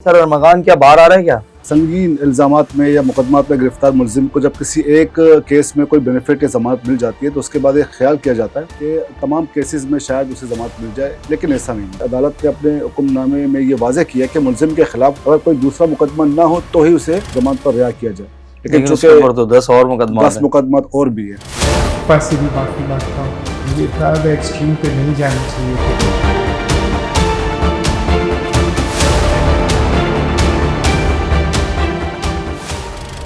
Sir अरमगान क्या बाहर आ रहा है क्या? संगीन इल्ज़ामात में या मुकदमात में गिरफ्तार मुलजिम को जब किसी एक केस में कोई बेनिफिट या जमानत मिल जाती है तो उसके बाद एक ख्याल किया जाता है कि तमाम केसेस में शायद उसे जमानत मिल जाए, लेकिन ऐसा नहीं है। अदालत ने अपने हुक्मनामे में ये वाज़ेह किया कि मुलजिम के खिलाफ अगर कोई दूसरा मुकदमा ना हो तो ही उसे जमानत पर रिहा किया जाए, लेकिन उसके ऊपर तो 10 और मुकदमा 10 मुकदमात और भी है। पैसे भी माफ़ी मांगता हूँ, मुझे इतना ज़्यादा एक्सट्रीम पे नहीं जाना चाहिए।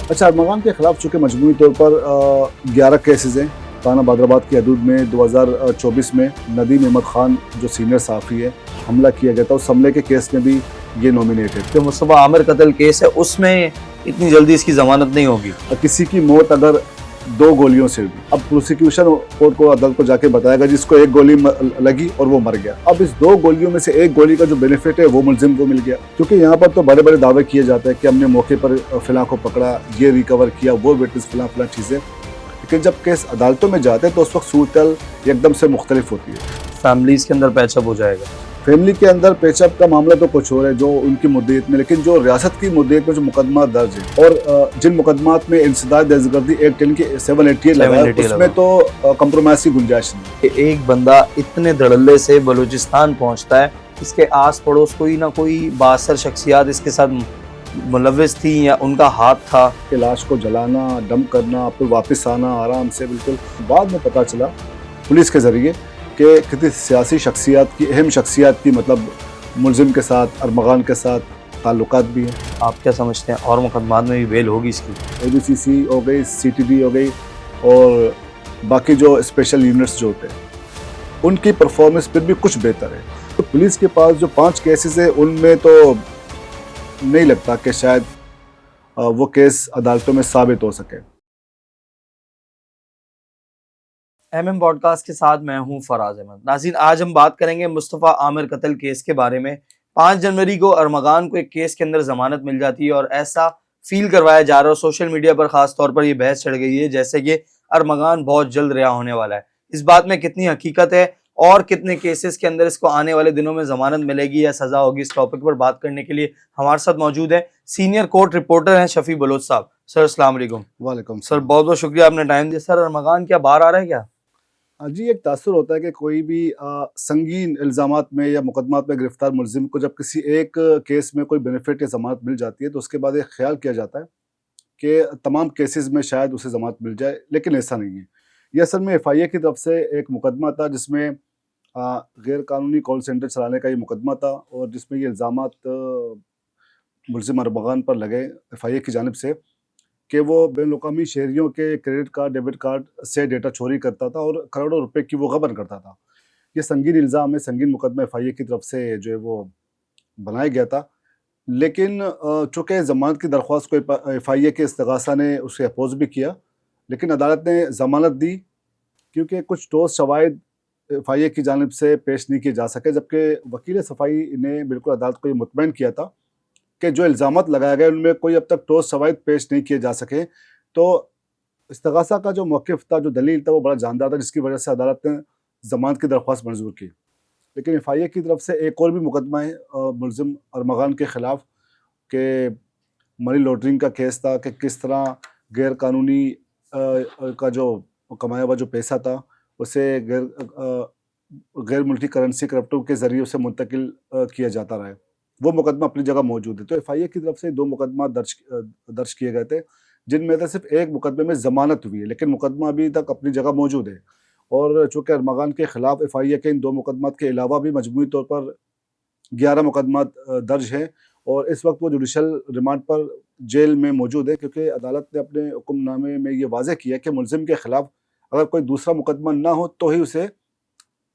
अच्छा, अरमगान के खिलाफ चूँकि मजमूई तौर पर 11 केसेस हैं। थाना बदराबाद की हदूद में 2024 में नदीम अहमद खान जो सीनियर सहाफ़ी है, हमला किया गया था। उस हमले के केस में भी ये नॉमिनेटेड जो मुस्तफ़ा आमिर कत्ल केस है उसमें इतनी जल्दी इसकी जमानत नहीं होगी। किसी की मौत अगर 2 गोलियों से हुई, अब प्रोसिक्यूशन कोर्ट को अदालत को जाके बताएगा जिसको 1 गोली लगी और वो मर गया। अब इस 2 गोलियों में से 1 गोली का जो बेनिफिट है वो मुलजिम को मिल गया, क्योंकि यहाँ पर तो बड़े बड़े दावे किए जाते हैं कि हमने मौके पर फिला को पकड़ा, ये रिकवर किया, वो विटनेस फिला चीज़ें, लेकिन जब केस अदालतों में जाते हैं तो उस वक्त सूरत एकदम से मुख्तलिफ होती है। फैमिलीज के अंदर पैचअप हो जाएगा। फैमिली के अंदर पेचअप का मामला तो कुछ और है जो उनकी मुद्दत में, लेकिन जो रियासत की मुद्दत में जो मुकदमा दर्ज है और जिन मुकदमात में इंसदाद दहशतगर्दी एक्ट यानी कि 788 लगा है, उसमें तो कंप्रोमाइज की गुंजाइश नहीं है। एक बंदा इतने धड़ल्ले से बलूचिस्तान पहुंचता है, इसके आस पड़ोस कोई ना कोई बासर शख्सियात इसके साथ मुलव्विस थी या उनका हाथ था। कि लाश को जलाना, डंप करना, फिर वापस आना आराम से, बिल्कुल बाद में पता चला पुलिस के जरिए कि किसी सियासी शख्सियात की, अहम शख्सियात की मतलब मुलजिम के साथ, अरमगान के साथ ताल्लुकात भी हैं। आप क्या समझते हैं और मुकदमात में भी बेल होगी इसकी? ABCC हो गई, CTD हो गई और बाकी जो स्पेशल यूनिट्स जो होते हैं उनकी परफॉर्मेंस फिर भी कुछ बेहतर है। तो पुलिस के पास जो 5 केसेस है उनमें तो नहीं लगता कि शायद वो केस अदालतों में साबित हो सके। MM पॉडकास्ट के साथ मैं हूं फराज अहमद। नाज़रीन, आज हम बात करेंगे मुस्तफ़ा आमिर कत्ल केस के बारे में। 5 जनवरी को अरमगान को एक केस के अंदर जमानत मिल जाती है और ऐसा फील करवाया जा रहा है, सोशल मीडिया पर खास तौर पर यह बहस चढ़ गई है जैसे कि अरमगान बहुत जल्द रिहा होने वाला है। इस बात में कितनी हकीकत है और कितने केसेस के अंदर इसको आने वाले दिनों में जमानत मिलेगी या सजा होगी, इस टॉपिक पर बात करने के लिए हमारे साथ मौजूद है सीनियर कोर्ट रिपोर्टर हैं शफी बलोच साहब। सर अस्सलाम वालेकुम। वालेकुम सर बहुत बहुत शुक्रिया, आपने टाइम दिया। सर अरमगान क्या बाहर आ रहा है क्या? जी, एक तासुर होता है कि कोई भी संगीन इल्ज़ामात में या मुकदमात में गिरफ्तार मुलजिम को जब किसी एक केस में कोई बेनिफिट या जमानत मिल जाती है तो उसके बाद एक ख्याल किया जाता है कि तमाम केसेस में शायद उसे जमानत मिल जाए, लेकिन ऐसा नहीं है। ये असल में FIA की तरफ से एक मुकदमा था जिसमें गैर कानूनी कॉल सेंटर चलाने का ये मुकदमा था और जिसमें ये इल्ज़ामात मुलजिम अरमगान पर लगे FIA की जानिब से कि वो बैनुल-अक़वामी शहरियों के क्रेडिट कार्ड, डेबिट कार्ड से डेटा चोरी करता था और करोड़ों रुपए की वो गबन करता था। ये संगीन इल्ज़ाम है, संगीन मुकदमा FIA की तरफ से जो है वो बनाया गया था। लेकिन चूँकि ज़मानत की दरख्वास्त को FIA के इस्तग़ासा ने उसे अपोज़ भी किया, लेकिन अदालत ने ज़मानत दी क्योंकि कुछ ठोस शवाहिद FIA की जानिब से पेश नहीं किए जा सके, जबकि वकील सफ़ाई ने बिल्कुल अदालत को ये मुतमईन किया था कि जो इल्ज़ामात लगाए गए उनमें कोई अब तक ठोस शवाहिद पेश नहीं किए जा सके। तो इस्तग़ासा का जो मौक़िफ़ था, जो दलील था, वो बड़ा जानदार था, जिसकी वजह से अदालत ने ज़मानत की दरख्वास्त मंजूर की। लेकिन FIA की तरफ से एक और भी मुकदमा है मुलजिम अरमगान के ख़िलाफ़ कि मनी लॉन्ड्रिंग का केस था कि किस तरह गैर कानूनी का जो कमाया हुआ जो पैसा था उसे गैर मुल्की करेंसी करप्टों के ज़रिए उसे मुंतकिल किया जाता रहा है। वो मुकदमा अपनी जगह मौजूद है। तो FIA की तरफ से 2 मुकदमा दर्ज किए गए थे, जिनमें से सिर्फ एक मुकदमे में ज़मानत हुई है, लेकिन मुकदमा अभी तक अपनी जगह मौजूद है। और चूँकि अरमगान के खिलाफ FIA के इन 2 मुकदमात के अलावा भी मजमूई तौर पर 11 मुकदमात दर्ज हैं और इस वक्त वो जुडिशल रिमांड पर जेल में मौजूद है, क्योंकि अदालत ने अपने हुक्मनामे में ये वाज़ेह किया कि मुलजिम के खिलाफ अगर कोई दूसरा मुकदमा ना हो तो ही उसे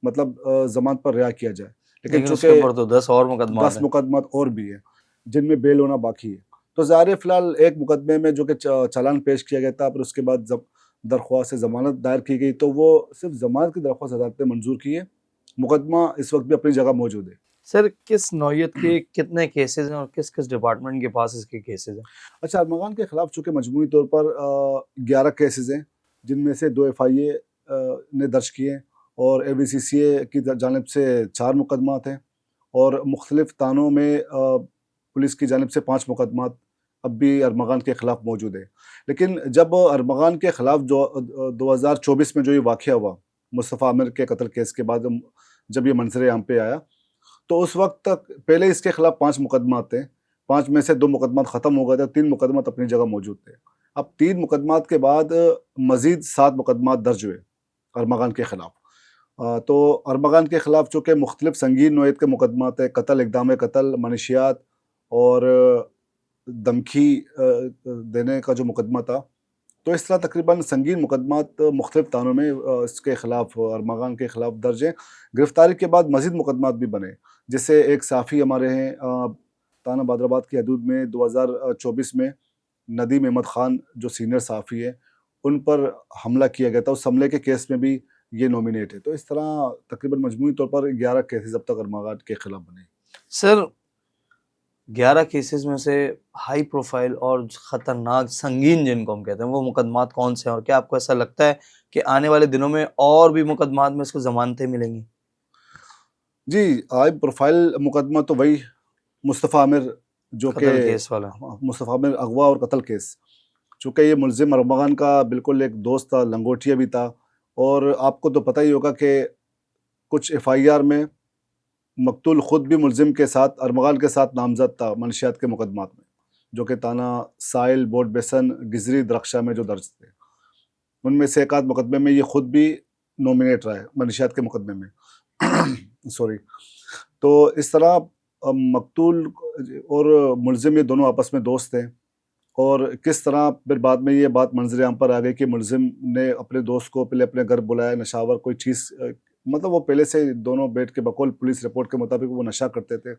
मतलब ज़मानत पर रिहा किया जाए, लेकिन उसके ऊपर तो 10 और मुकदमा 10 मुकदमात और भी हैं जिनमें बेल होना बाकी है। तो ज़ाहिर है फ़िलहाल एक मुकदमे में जो कि चालान पेश किया गया था, फिर उसके बाद जब दरख्वास्त ज़मानत दायर की गई तो वो सिर्फ ज़मानत की दरख्वास्त अदालत ने मंजूर की है। मुकदमा इस वक्त भी अपनी जगह मौजूद है। सर किस नौयत के कितने केसेस हैं और किस किस डिपार्टमेंट के पास इसके केसेस हैं? अच्छा, अरमगान के खिलाफ चूँकि मजमूई तौर पर 11 केसेस हैं, जिनमें से 2 FIA ने दर्ज किए हैं और ABCCA की जानिब से 4 मुकदमात हैं और मुख्तलिफ थानों में पुलिस की जानिब से 5 मुकदमा अब भी अरमगान के ख़िलाफ़ मौजूद है। लेकिन जब अरमगान के ख़िलाफ़ जो 2024 में जो ये वाक़या हुआ, मुस्तफ़ा आमिर के कत्ल केस के बाद जब ये मंज़र-ए-आम पे आया, तो उस वक़्त तक पहले इसके ख़िलाफ़ 5 मुकदमा थे। 5 में से 2 मुकदमा ख़त्म हो गए थे, 3 मुकदमा अपनी जगह मौजूद थे। अब 3 मुकदमात के बाद मज़ीद 7 मुकदमात दर्ज हुए अरमगान के ख़िलाफ़। तो अरमगान के ख़िलाफ़ चूँकि मुख्तलिफ़ संगीन नोयत के मुकदमात हैं, कत्ल, इक़दाम कत्ल, मनशियात और धमकी देने का जो मुकदमा था, तो इस तरह तकरीबन संगीन मुकदमात मुख्तलिफ़ थानों में इसके ख़िलाफ़ अरमगान के ख़िलाफ़ दर्ज हैं। गिरफ़्तारी के बाद मज़ीद मुकदमात भी बने, जैसे एक सहाफ़ी हमारे हैं थाना बादराबाद की हदूद में 2024 में नदीम अहमद ख़ान जो सीनियर सहाफ़ी है, उन पर हमला किया गया था। उस हमले के केस में भी ये नॉमिनेट है। तो इस तरह तकरीबन मजमूई तौर पर 11 केसेज़ अब तक अरमगान के ख़िलाफ़ बने। सर 11 केसेस में से हाई प्रोफाइल और ख़तरनाक संगीन जिनको हम कहते हैं वो मुकदमात कौन से हैं, और क्या आपको ऐसा लगता है कि आने वाले दिनों में और भी मुकदमात में इसको ज़मानतें मिलेंगी? जी, हाई प्रोफ़ाइल मुकदमा तो वही मुस्तफ़ा आमिर जो कि कत्ल केस वाला। मुस्तफ़ा आमिर अगवा और कत्ल केस। चूँकि ये मुलज़िम अरमगान का बिल्कुल एक दोस्त था, लंगोटिया भी था, और आपको तो पता ही होगा कि कुछ एफ़आईआर में मकतूल ख़ुद भी मुलज़िम के साथ अरमगान के साथ नामज़द था मनशियात के मुकदमात में, जो कि थाना साहिल, बोट बेसन, गिजरी, दरख्शा में जो दर्ज थे। उनमें से एक आध मुकदमे में ये ख़ुद भी नॉमिनेट रहा है मनशियात के मुकदमे में। सॉरी। तो इस तरह मकतूल और मुलज़िम ये दोनों आपस में दोस्त थे, और किस तरह फिर बाद में ये बात मंज़र-ए-आम पर आ गई कि मुलज़िम ने अपने दोस्त को पहले अपने घर बुलाया, नशावर कोई चीज़ मतलब वो पहले से दोनों बैठ के बकौल पुलिस रिपोर्ट के मुताबिक वो नशा करते थे,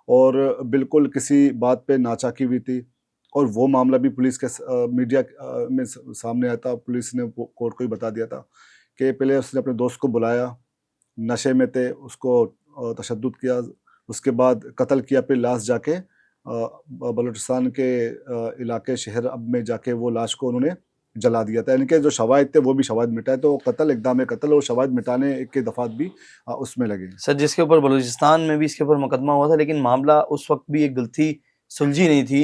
और बिल्कुल किसी बात पे नाचाकी हुई थी, और वो मामला भी पुलिस के मीडिया में सामने आया था। पुलिस ने कोर्ट को ही बता दिया था कि पहले उसने अपने दोस्त को बुलाया, नशे में थे, उसको तशद्दुद किया, उसके बाद कत्ल किया, फिर लाश जाके बलूचिस्तान के इलाके शहर अब में जाके वो लाश को उन्होंने जला दिया था। यानी कि जो शवाहिद थे वो भी शवाहिद मिटाए, तो कत्ल, इक़दाम कत्ल और शवाहिद मिटाने के दफ़ात भी उसमें लगे। सर जिसके ऊपर बलूचिस्तान में भी इसके ऊपर मुकदमा हुआ था, लेकिन मामला उस वक्त भी एक गलती सुलझी नहीं थी।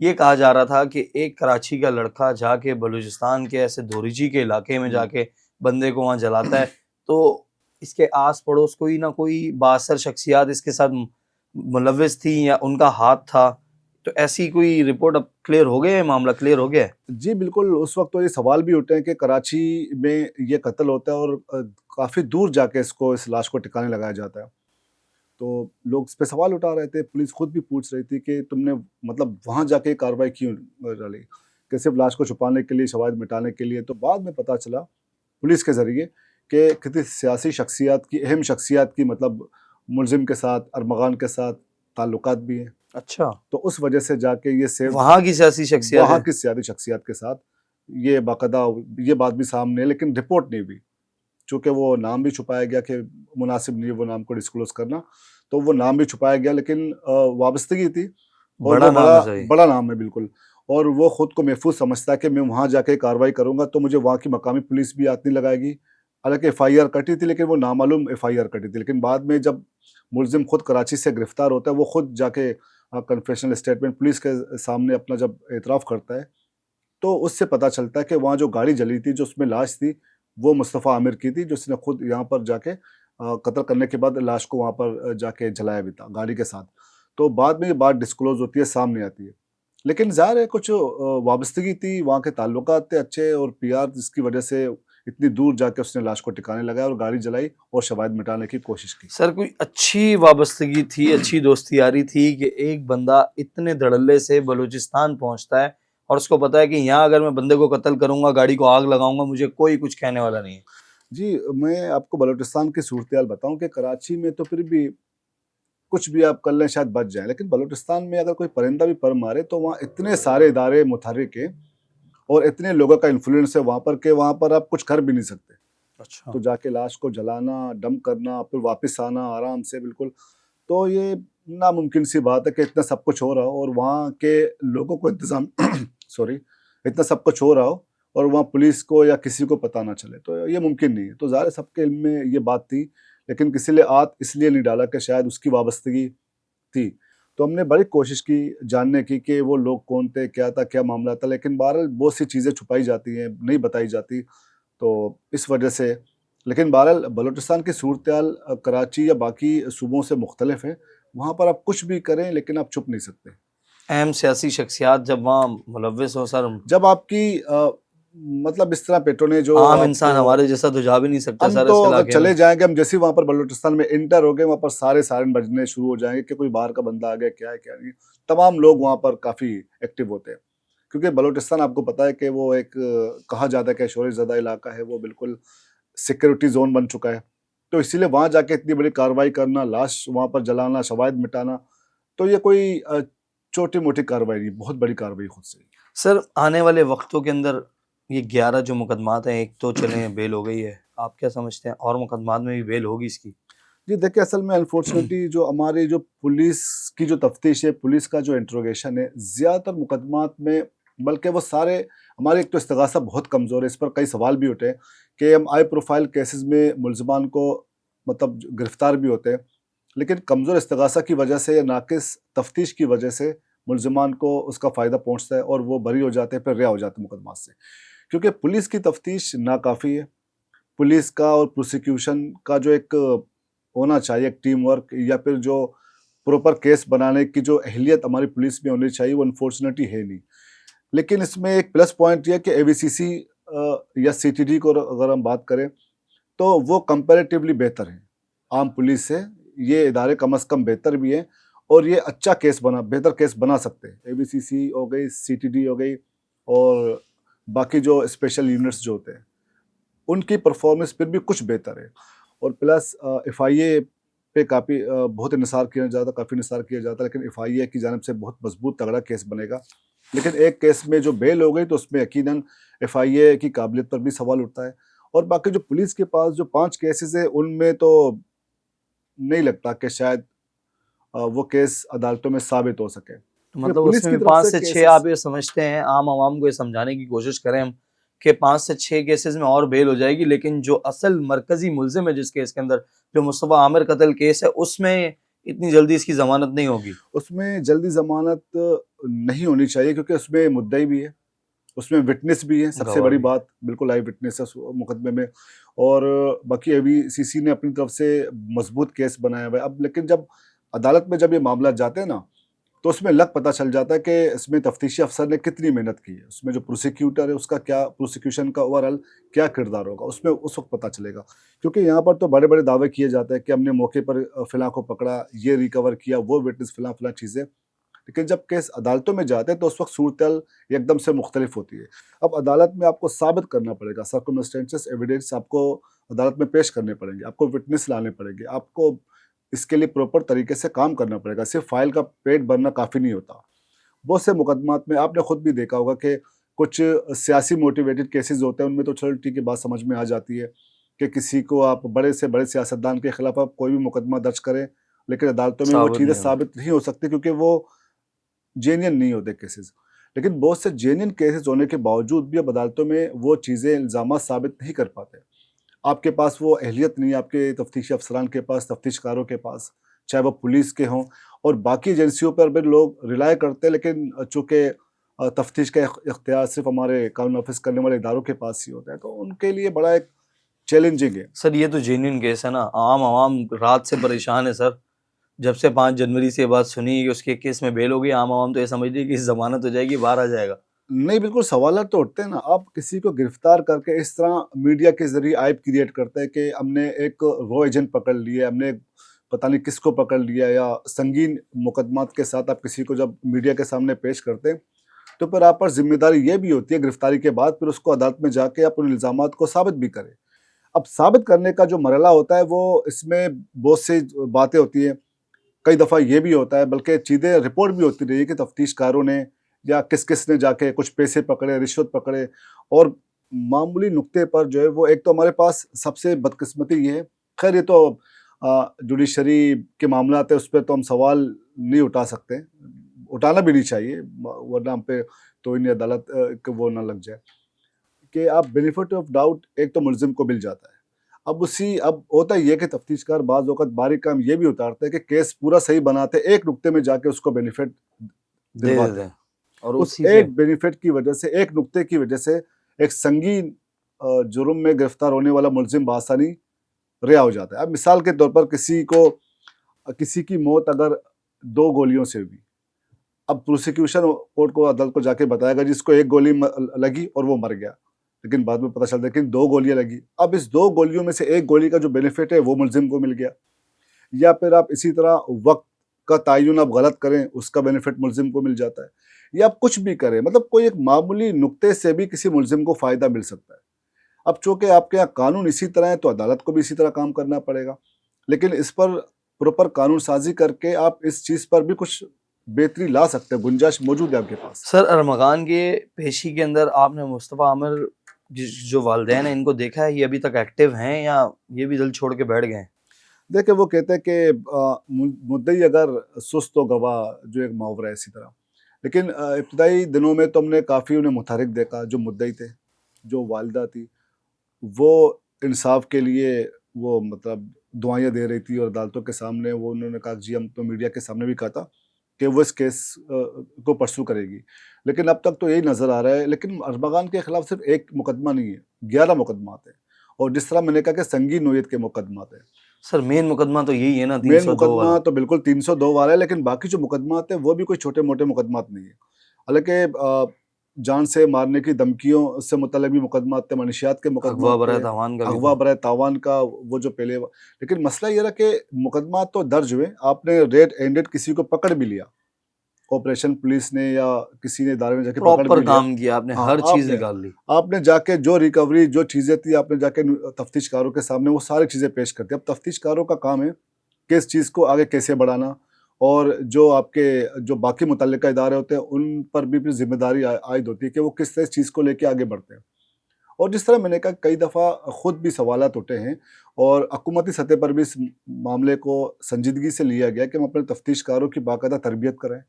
ये कहा जा रहा था कि एक कराची का लड़का जाके बलूचिस्तान के ऐसे धोरीजी के इलाके में जाके बंदे को वहाँ जलाता है, तो इसके आस पड़ोस कोई ना कोई बाअसर शख्सियात इसके साथ मुलव्विस थी या उनका हाथ था। तो ऐसी कोई रिपोर्ट अब क्लियर हो गया है, मामला क्लियर हो गया है? जी बिल्कुल, उस वक्त तो ये सवाल भी उठे हैं कि कराची में ये कत्ल होता है और काफ़ी दूर जाके इस लाश को ठिकाने लगाया जाता है। तो लोग इस पे सवाल उठा रहे थे, पुलिस खुद भी पूछ रही थी कि तुमने मतलब वहाँ जाके कार्रवाई क्यों डाली, कि सिर्फ लाश को छुपाने के लिए, शवाहिद मिटाने के लिए। तो बाद में पता चला पुलिस के ज़रिए कि किसी सियासी शख्सियत की, अहम शख्सियत की मतलब मुलज़िम के साथ, अरमगान के साथ ताल्लुकात भी हैं। अच्छा, तो उस वजह से जाके ये सिर्फ वहाँ की सियासी शख्सियत वहाँ है? की सियासी शख्सियत के साथ ये बाकायदा ये बात भी सामने है, लेकिन रिपोर्ट नहीं हुई। चूँकि वो नाम भी छुपाया गया कि मुनासिब नहीं है वो नाम को डिस्क्लोज़ करना, तो वो नाम भी छुपाया गया, लेकिन वाबस्तगी थी, और बड़ा वो नाम है सही। बड़ा नाम है बिल्कुल, और वो खुद को महफूज समझता है कि मैं वहाँ जाके कार्रवाई करूँगा तो मुझे वहाँ की मकामी पुलिस भी हाथ नहीं लगाएगी। हालाँकि एफ़आईआर कटी थी, लेकिन वो नामालूम एफ़आईआर कटी थी। लेकिन बाद में जब मुलज़िम खुद कराची से गिरफ़्तार होता है, वो खुद जाके कन्फेशनल स्टेटमेंट पुलिस के सामने अपना जब एतराफ़ करता है, तो उससे पता चलता है कि वहाँ जो गाड़ी जली थी, जो उसमें लाश थी, वो मुस्तफ़ा आमिर की थी, जिसने खुद यहाँ पर जाके कत्ल करने के बाद लाश को वहाँ पर जाके जलाया भी था गाड़ी के साथ। तो बाद में ये बात डिस्क्लोज़ होती है, सामने आती है। लेकिन ज़ाहिर है कुछ वाबस्तगी थी, वहाँ के ताल्लुकात थे अच्छे, और पीआर जिसकी वजह से इतनी दूर जाके उसने लाश को ठिकाने लगाया और गाड़ी जलाई और शवाहिद मिटाने की कोशिश की। सर कोई अच्छी वाबस्तगी थी, अच्छी दोस्ती यारी थी कि एक बंदा इतने धड़ल्ले से बलूचिस्तान पहुंचता है और उसको पता है कि यहाँ अगर मैं बंदे को कत्ल करूंगा, गाड़ी को आग लगाऊंगा, मुझे कोई कुछ कहने वाला नहीं है। जी, मैं आपको बलूचिस्तान की सूरत-ए-हाल बताऊँ कि कराची में तो फिर भी कुछ भी आप कर लें शायद बच जाएँ, लेकिन बलूचिस्तान में अगर कोई परिंदा भी पर मारे तो वहाँ इतने सारे इदारे मुतहर्रिक हैं और इतने लोगों का इन्फ्लुएंस है वहाँ पर कि वहाँ पर आप कुछ कर भी नहीं सकते। अच्छा, तो जाके लाश को जलाना, डंप करना, फिर वापस आना आराम से बिल्कुल, तो ये नामुमकिन सी बात है कि इतना सब कुछ हो रहा हो और वहाँ के लोगों को इंतज़ाम सॉरी, इतना सब कुछ हो रहा हो और वहाँ पुलिस को या किसी को पता ना चले, तो ये मुमकिन नहीं है। तो ज़ाहिर है सबके इल्म में ये बात थी, लेकिन किसी ने हाथ इसलिए नहीं डाला कि शायद उसकी वाबस्तगी थी। तो हमने बड़ी कोशिश की जानने की कि वो लोग कौन थे, क्या था, क्या मामला था, लेकिन बहरहाल बहुत सी चीज़ें छुपाई जाती हैं, नहीं बताई जाती, तो इस वजह से। लेकिन बहरहाल बलूचिस्तान की सूरत-ए-हाल कराची या बाकी सूबों से मुख्तलिफ है। वहाँ पर आप कुछ भी करें लेकिन आप छुप नहीं सकते। अहम सियासी शख्सियात जब वहाँ मुलव्वस हो सर, जब आपकी मतलब इस तरह पेट्रोनें जो आम इंसान आपको, हमारे जैसा तो जा भी नहीं सकता हम सर तो इस अगर इलाके में। चले जाएँगे, हम जैसे ही वहाँ पर बलूचिस्तान में एंटर हो गए, वहाँ पर सारे सायरन बजने शुरू हो जाएँगे कि कोई बाहर का बंदा आ गया, क्या है, क्या नहीं। तमाम लोग वहाँ पर काफ़ी एक्टिव होते हैं, क्योंकि बलूचिस्तान आपको पता है कि वो एक कहा जाता है कि शोर ज़दा इलाका है, वो बिल्कुल सिक्योरिटी ज़ोन बन चुका है। तो इसीलिए वहाँ जाके इतनी बड़ी कार्रवाई करना, लाश वहाँ पर जलाना, शवाहिद मिटाना, तो ये कोई छोटी-मोटी कार्रवाई नहीं, बहुत बड़ी कार्रवाई खुद से। सर आने वाले वक्तों के अंदर ये 11 जो मुकदमात हैं, एक तो चले बेल हो गई है, आप क्या समझते हैं और मुकदमात में भी बेल होगी इसकी? जी देखिए, असल में अनफॉर्चुनेटली जो हमारी जो पुलिस की जो तफ्तीश है, पुलिस का जो इंट्रोगेशन है, ज़्यादातर मुकदमात में, बल्कि वो सारे, हमारी एक तो इस्तगासा बहुत कमज़ोर है, इस पर कई सवाल भी उठे कि हम हाई प्रोफाइल केसेस में मुलज़मान को मतलब गिरफ़्तार भी होते हैं, लेकिन कमज़ोर इस्तगासा की वजह से या नाक़िस तफ्तीश की वजह से मुलज़मान को उसका फ़ायदा पहुँचता है और वो बरी हो जाते हैं, फिर रिहा हो जाते हैं मुकदमात से। क्योंकि पुलिस की तफ्तीश नाकाफ़ी है, पुलिस का और प्रोसिक्यूशन का जो एक होना चाहिए, एक टीम वर्क, या फिर जो प्रॉपर केस बनाने की जो अहलियत हमारी पुलिस में होनी चाहिए, वो अनफॉर्चुनेटली है नहीं। लेकिन इसमें एक प्लस पॉइंट ये है कि एवीसीसी या सीटीडी को अगर हम बात करें, तो वो कंपैरेटिवली बेहतर हैं आम पुलिस से। ये इदारे कम से कम बेहतर भी हैं और ये अच्छा बेहतर केस बना सकते हैं। एवीसीसी हो गई, सीटीडी हो गई, और बाकी जो स्पेशल यूनिट्स जो होते हैं, उनकी परफॉर्मेंस फिर भी कुछ बेहतर है। और प्लस एफआईए पे बहुत इंतज़ार किया जाता, काफ़ी इंतज़ार किया जाता, लेकिन एफआईए की जानिब से बहुत मजबूत तगड़ा केस बनेगा। लेकिन एक केस में जो बेल हो गई, तो उसमें यकीनन एफआईए की काबिलियत पर भी सवाल उठता है। और बाकी जो पुलिस के पास जो 5 केसेस है, उनमें तो नहीं लगता कि शायद वो केस अदालतों में साबित हो सके, तो क्योंकि मतलब पुलिस उसमें की भी तरफ 5 से से 6 केसेस, आप ये समझते हैं, आम आवाम को ये समझाने की कोशिश करें हम कि 5 से 6 केसेस में और बेल हो जाएगी, लेकिन जो असल मरकज़ी मुल्ज़िम है जिस केस के अंदर, जो मुस्तफ़ा आमिर कत्ल केस है, उसमें इतनी जल्दी इसकी ज़मानत नहीं होगी। उसमें जल्दी ज़मानत नहीं होनी चाहिए, क्योंकि उसमें मुद्दई भी है, उसमें विटनेस भी है, सबसे गवाह बड़ी भी है। बात, बिल्कुल लाइव विटनेस है उस मुकदमे में। और बाकी एवीसीसी ने अपनी तरफ से मजबूत केस बनाया हुआ है। अब लेकिन जब अदालत में जब ये मामला जाते हैं ना, तो उसमें लग पता चल जाता है कि इसमें तफ्तीशी अफसर ने कितनी मेहनत की है, उसमें जो प्रोसिक्यूटर है उसका क्या, प्रोसिक्यूशन का ओवरऑल क्या किरदार होगा, उसमें उस वक्त पता चलेगा। क्योंकि यहाँ पर तो बड़े बड़े दावे किए जाते हैं कि हमने मौके पर फ़िलाँ को पकड़ा, ये रिकवर किया, वो विटनेस, फ़िलाँ फ़िलाँ चीज़ें। लेकिन जब केस अदालतों में जाते हैं, तो उस वक्त सूरत एकदम से मुख्तलिफ होती है। अब अदालत में आपको साबित करना पड़ेगा, सर्कमस्टेंसेस एविडेंस आपको अदालत में पेश करने पड़ेंगे, आपको विटनेस लाने पड़ेंगे, आपको इसके लिए प्रॉपर तरीके से काम करना पड़ेगा। सिर्फ फाइल का पेट भरना काफ़ी नहीं होता। बहुत से मुकदमात में आपने खुद भी देखा होगा कि कुछ सियासी मोटिवेटेड केसेस होते हैं, उनमें तो चलो ठीक है, बात समझ में आ जाती है कि किसी को आप बड़े से बड़े सियासतदान के खिलाफ आप कोई भी मुकदमा दर्ज करें, लेकिन अदालतों में वो साबित चीज़ें नहीं होगी। साबित नहीं हो सकती, क्योंकि वो जेन्युइन नहीं होते केसेस। लेकिन बहुत से जेन्युइन केसेस होने के बावजूद भी अब अदालतों में वो चीज़ें, इल्ज़ामात साबित नहीं कर पाते। आपके पास वो अहलियत नहीं है, आपके तफ्तीशी अफसरान के पास, तफ्तीशकारों के पास, चाहे वो पुलिस के हों, और बाकी एजेंसियों पर भी लोग रिलाय करते हैं, लेकिन चूँकि तफ्तीश का इख्तियार सिर्फ़ हमारे कानून नाफ़िज़ करने वाले इदारों के पास ही होता है, तो उनके लिए बड़ा एक चैलेंजिंग है। सर ये तो जेन्युइन केस है ना, आम आवाम रात से परेशान है सर। जब से 5 जनवरी से ये बात सुनी कि उसके केस में बेल हो गई, आम आवाम तो ये समझ रही है कि ज़मानत हो जाएगी, बाहर आ जाएगा। नहीं, बिल्कुल सवालात तो उठते हैं ना। आप किसी को गिरफ़्तार करके इस तरह मीडिया के ज़रिए आइप क्रिएट करते हैं कि हमने एक रॉ एजेंट पकड़ लिया, हमने पता नहीं किसको पकड़ लिया, या संगीन मुकदमात के साथ आप किसी को जब मीडिया के सामने पेश करते हैं, तो फिर आप पर ज़िम्मेदारी ये भी होती है गिरफ़्तारी के बाद फिर उसको अदालत में जाके आप उन इल्ज़ामात को साबित भी करें। अब साबित करने का जो मरहला होता है, वो इसमें बहुत सी बातें होती हैं। कई दफ़ा ये भी होता है, बल्कि चीज़ें रिपोर्ट भी होती रही है कि तफ्तीशकारों ने या किस-किस ने जाके कुछ पैसे पकड़े, रिश्वत पकड़े, और मामूली नुक्ते पर जो है वो, एक तो हमारे पास सबसे बदकिस्मती ये है, खैर ये तो जुडिशरी के मामलात है, उस पे तो हम सवाल नहीं उठा सकते, उठाना भी नहीं चाहिए, वरना हम पे तो इन्हें अदालत वो ना लग जाए, कि आप बेनिफिट ऑफ डाउट एक तो मुल्ज़िम को मिल जाता है। अब होता ये कि तफ्तीशकार बाज वक़्त बारीक काम ये भी उतारते हैं कि केस पूरा सही बनाते, एक नुक्ते में जाके उसको बेनिफिट दे दिलवाते देते हैं। हैं और उस उसी से एक बेनिफिट की वजह से, एक नुक्ते की वजह से एक संगीन जुर्म में गिरफ्तार होने वाला मुलजिम बआसानी रिहा हो जाता है। अब मिसाल के तौर पर किसी की मौत अगर 2 गोलियों से हुई, अब प्रोसिक्यूशन कोर्ट को, अदालत को जाके बताएगा जी इसको 1 गोली लगी और वो मर गया, लेकिन बाद में पता चलता है कि 2 गोलियां लगी। अब इस 2 गोलियों में से 1 गोली का जो बेनिफिट है वो मुलजिम को मिल गया, या फिर आप इसी तरह वक्त का तयन आप गलत करें, उसका बेनिफिट मुलजिम को मिल जाता है, या आप कुछ भी करें, मतलब कोई एक मामूली नुक्ते से भी किसी मुलजिम को फ़ायदा मिल सकता है। अब चूँकि आपके यहाँ कानून इसी तरह है तो अदालत को भी इसी तरह काम करना पड़ेगा, लेकिन इस पर प्रॉपर कानून साजी करके आप इस चीज़ पर भी कुछ बेहतरी ला सकते हैं, गुंजाइश मौजूद है आपके पास। सर अरमगान के पेशी के अंदर आपने मुस्तफ़ा आमिर जो वालिदैन हैं इनको देखा है, ये अभी तक एक्टिव हैं या ये भी दिल छोड़ के बैठ गए हैं? देखिए वो कहते हैं कि मुद्दई अगर सुस्त तो गवाह, जो एक मुहावरा है इसी तरह। लेकिन इब्तदाई दिनों में तो हमने काफ़ी उन्हें मुतहरिक देखा, जो मुद्दई थे, जो वालिदा थी, वो इंसाफ के लिए वो मतलब दुआएं दे रही थी और अदालतों के सामने वो उन्होंने कहा जी, हम तो मीडिया के सामने भी कहा था कि वो इस केस को परसू करेगी, लेकिन अब तक तो यही नज़र आ रहा है। लेकिन अरमगान के खिलाफ सिर्फ एक मुकदमा नहीं है, 11 मुकदमात हैं, और जिस तरह मैंने कहा कि संगीन नोयत के मुकदमात हैं। सर मेन मुकदमा तो यही है ना, मेन 302 वाला। मुकदमा तो बिल्कुल 302 वाला है, लेकिन बाकी जो मुकदमात हैं वो भी कोई छोटे मोटे मुकदमात नहीं है। हालांकि जान से मारने की धमकियों से मुतल्लिक भी मुकदमात थे, मनशियात के अगवा मुकदमात बरए थे, तावान का भी अगवा था। बरए तावान का वो जो पहले, लेकिन मसला ये रहा कि मुकदमात तो दर्ज हुए, आपने रेड एंडेड किसी को पकड़ भी लिया, ऑपरेशन पुलिस ने या किसी ने इदारे में जाके पकड़ प्रॉपर भी लिया। काम किया आपने, हाँ, हर चीज आपने निकाल ली। आपने जाके जो रिकवरी, जो चीज़ें थी, आपने जाके तफ्तीशकारों के सामने वो सारी चीज़ें पेश कर दी। अब तफ्तीशकारों का काम है कि इस चीज़ को आगे कैसे बढ़ाना, और जो आपके जो बाकी मुतल्लिका इदारे होते हैं उन पर भी जिम्मेदारी आयद होती है कि वो किस तरह इस चीज़ को लेके आगे बढ़ते हैं। और जिस तरह मैंने कहा, कई दफ़ा खुद भी सवालात उठे हैं और हुकूमती सतह पर भी इस मामले को संजीदगी से लिया गया कि हम अपने तफ्तीशकारों की बाकायदा तरबियत करें,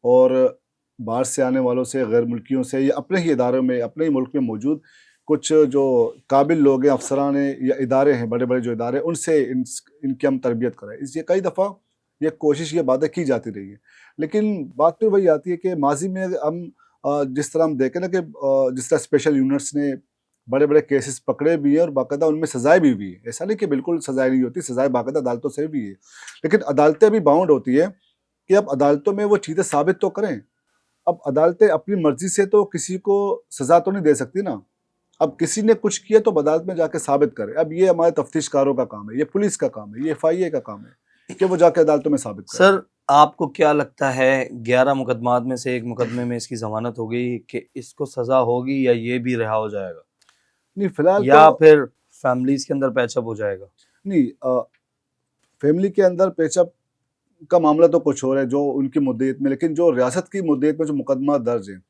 और बाहर से आने वालों से, गैर मुल्कियों से, या अपने ही इदारों में, अपने ही मुल्क में मौजूद कुछ जो काबिल लोग हैं, अफसरान हैं या इदारे हैं, बड़े बड़े जो इदारे हैं, उनसे इनकी हम तरबियत करें। इसलिए कई दफ़ा ये कोशिश, ये बातें की जाती रही है, लेकिन बात फिर वही आती है कि माजी में हम जिस तरह हम देखें ना कि जिस तरह स्पेशल यूनिट्स ने बड़े बड़े केसेस पकड़े भी हैं और बाकायदा उनमें सजाएं भी हुई है। ऐसा नहीं कि बिल्कुल सजाएं नहीं होती, सजाएं बाकायदा अदालतों से भी है, लेकिन अदालतें भी बाउंड होती है कि अब अदालतों में वो चीज़ें साबित तो करें। अब अदालतें अपनी मर्जी से तो किसी को सज़ा तो नहीं दे सकती ना। अब किसी ने कुछ किया तो अदालत में जाके साबित करे। अब ये हमारे तफ्तीशकारों का काम है, ये पुलिस का काम है, ये FIA का काम है कि वो जाके अदालतों में साबित करे। सर आपको क्या लगता है 11 मुकदमात में से एक मुकदमे में इसकी जमानत हो गई कि इसको सजा होगी या ये भी रिहा हो जाएगा, नहीं, फिलहाल या तो फिर फैमिलीज के अंदर पैचअप हो जाएगा? नहीं, फैमिली के अंदर पेचअप का मामला तो कुछ और है जो उनकी मुद्दत में, लेकिन जो रियासत की मुद्दत में जो मुकदमा दर्ज है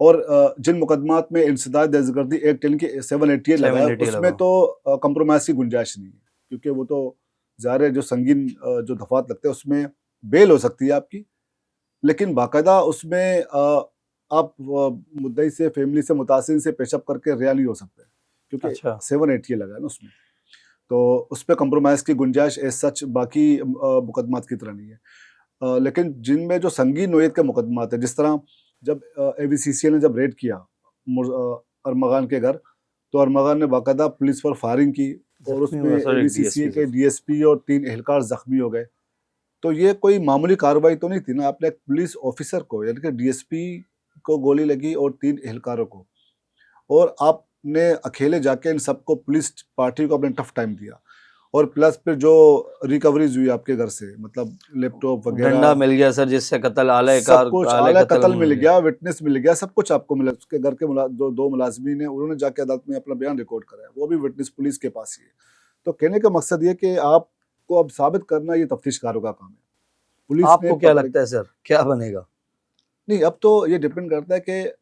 और जिन मुकदमात में इंसदाद दहशतगर्दी एक्ट यानी कि 788 लगा है, 788 उसमें लगा। तो कंप्रोमाइज़ की गुंजाइश नहीं है, क्योंकि वो तो ज़ाहिर है जो संगीन जो दफ़ात लगते हैं उसमें बेल हो सकती है आपकी, लेकिन बाकायदा उसमें आप मुद्दई से, फैमिली से, मुतासिर से पेशअप करके रिहा नहीं हो सकते, क्योंकि अच्छा 788 लगा है ना उसमें, तो उस पर कंप्रोमाइज़ की गुंजाइश एज सच बाकी मुकदमात की तरह नहीं है। लेकिन जिनमें जो संगीन नोयत के मुकदमात है, जिस तरह जब AVCCA ने जब रेड किया अरमगान के घर, तो अरमगान ने बाकायदा पुलिस पर फायरिंग की और जख्मी उसमें हुआ सर एक AVCCA DSP के से। DSP और 3 एहलकार जख्मी हो गए। तो ये कोई मामूली कार्रवाई तो नहीं थी ना, आपने एक पुलिस ऑफिसर को यानी कि DSP को गोली लगी और 3 एहलकारों को, और आपने अकेले जाके इन सबको, पुलिस पार्टी को आपने टफ टाइम दिया, और प्लस फिर जो रिकवरीज हुई आपके घर से, मतलब लैपटॉप डंडा वगैरह, मिल गया सर जिससे कत्ल आले सब कार कुछ, आले आला कत्ल कत्ल मिल मिल गया। गया, विटनेस मिल गया, सब कुछ आपको मिला। उसके घर के दो मुलाजमीन हैं, उन्होंने जाके अदालत में अपना बयान रिकॉर्ड कराया, वो भी विटनेस पुलिस के पास ही है। तो कहने का मकसद ये कि आपको अब साबित करना ये तफ्तीशकारों का काम है। पुलिस ने आपको क्या लगता है सर क्या बनेगा? नहीं, अब तो ये डिपेंड करता है कि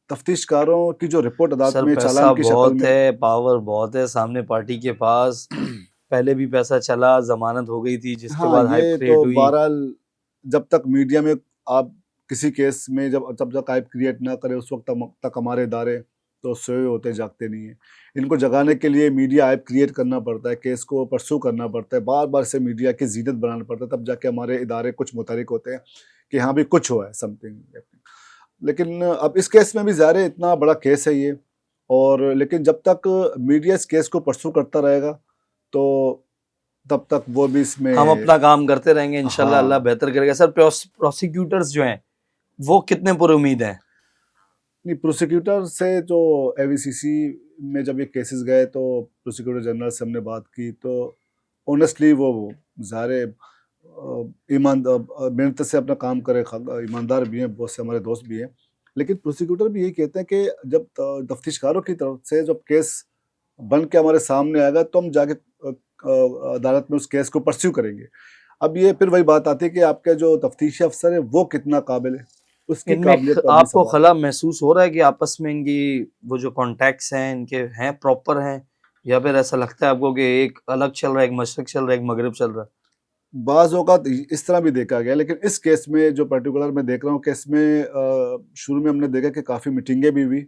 तफ्तीशकारों की जो रिपोर्ट अदालत सर में पैसा चालान की शक्ल बहुत में, है, पावर बहुत है सामने पार्टी के पास। पहले भी पैसा चला, जमानत हो गई थी जिसके हाँ, बाद हाइप ये क्रिएट तो हुई। बहरहाल जब तक मीडिया में आप किसी केस में जब तक हाइप क्रिएट ना करें, उस वक्त तक हमारे इदारे तो सोए होते जागते नहीं हैं। इनको जगाने के लिए मीडिया हाइप क्रिएट करना पड़ता है, केस को परस्यू करना पड़ता है, बार-बार से मीडिया की ज़ीनत बनाना पड़ता है, तब जाके हमारे इदारे कुछ मुतहरिक होते हैं कि हाँ, भी कुछ हुआ है समथिंग। लेकिन अब इस केस में भी ज़ाहिर है इतना बड़ा केस है ये, और लेकिन जब तक मीडिया इस केस को परस्यू करता रहेगा, तो तब तक वो भी इसमें हम अपना काम करते रहेंगे, इंशाल्लाह अल्लाह हाँ। बेहतर करेगा। सर, प्रोसिक्यूटर्स जो हैं वो कितने पुरुमीद हैं? नहीं, प्रोसिक्यूटर से जो एवीसीसी में जब ये केसेस गए तो प्रोसिक्यूटर जनरल से हमने बात की, तो ऑनेस्टली वो ज़ाहिर मेहनत से अपना काम करे, ईमानदार भी हैं, बहुत से हमारे दोस्त भी हैं। लेकिन प्रोसिक्यूटर भी यही कहते हैं कि जब तफ्तीशकारों की तरफ से जब केस बन के हमारे सामने आएगा तो हम जाके अदालत में उस केस को परस्यू करेंगे। अब ये फिर वही बात आती है कि आपके जो तफ्तीशी अफसर है वो कितना काबिल है, उसकी इनमें काबिलियत का भी आपको सवाल है। खला महसूस हो रहा है कि आपस में इनकी वो जो कॉन्टैक्ट्स हैं इनके हैं प्रॉपर हैं, या फिर ऐसा लगता है आपको कि एक अलग चल रहा है, एक मशरक चल रहा है, एक मगरिब चल रहा है? बाज़ औक़ात इस तरह भी देखा गया, लेकिन इस केस में जो पर्टिकुलर मैं देख रहा हूँ, केस में शुरू में हमने देखा कि काफ़ी मीटिंगें भी हुई,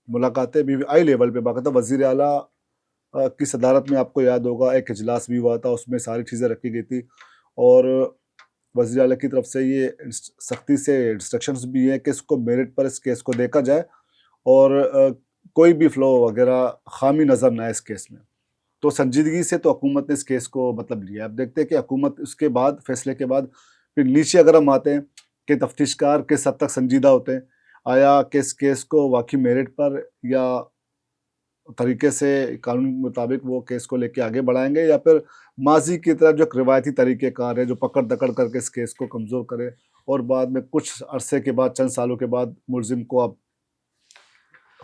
मुलाकातें भी हुई, हाई लेवल पे बाकायदा वज़ीर आला की सदारत में आपको याद होगा एक इजलास भी हुआ था, उसमें सारी चीज़ें रखी गई थी, और वज़ीर आला की तरफ से ये सख्ती से इंस्ट्रक्शंस भी हैं कि इसको मेरिट पर इस केस को देखा जाए, और कोई भी फ्लॉ वगैरह खामी नज़र ना आए इस केस में। तो संजीदगी से तो हुकूमत ने इस केस को मतलब लिया। अब देखते हैं कि हुकूमत उसके बाद, फैसले के बाद फिर नीचे अगर हम आते हैं कि तफ्तीशकार किस हद तक संजीदा होते हैं, आया कि इस केस को वाकई मेरिट पर या तरीके से कानून के मुताबिक वो केस को लेके आगे बढ़ाएंगे, या फिर माजी की तरह जो एक रिवायती तरीक़ेकार है जो पकड़ दकड़ करके इस केस को कमज़ोर करे, और बाद में कुछ अरसे के बाद, चंद सालों के बाद मुलजिम को अब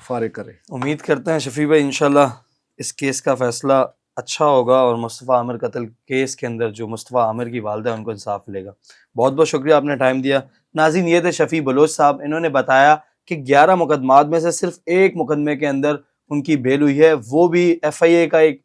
फारिग करे। उम्मीद करते हैं शफ़ी भाई इंशाल्लाह इस केस का फ़ैसला अच्छा होगा और मुस्तफ़ा आमिर कत्ल केस के अंदर जो मुस्तफ़ा आमिर की वालिदा है उनको इंसाफ मिलेगा। बहुत बहुत शुक्रिया, आपने टाइम दिया। नाज़रीन, ये थे शफ़ी बलोच साहब, इन्होंने बताया कि 11 मुकदमात में से सिर्फ एक मुकदमे के अंदर उनकी बेल हुई है, वो भी FIA का एक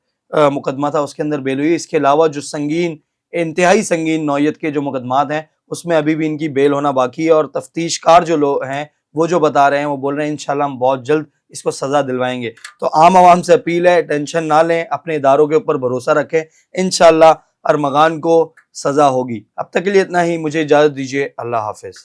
मुकदमा था, उसके अंदर बेल हुई है। इसके अलावा जो संगीन, इंतहाई संगीन नौयत के जो मुकदमात हैं उसमें अभी भी इनकी बेल होना बाकी है, और तफ्तीशकार जो लोग हैं वो जो बता रहे हैं, वो बोल रहे हैं इंशाल्लाह हम बहुत जल्द इसको सज़ा दिलवाएंगे। तो आम आवाम से अपील है, टेंशन ना लें, अपने इदारों के ऊपर भरोसा रखें, इंशाल्लाह अरमगान को सज़ा होगी। अब तक के लिए इतना ही, मुझे इजाज़त दीजिए, अल्लाह हाफ़िज़।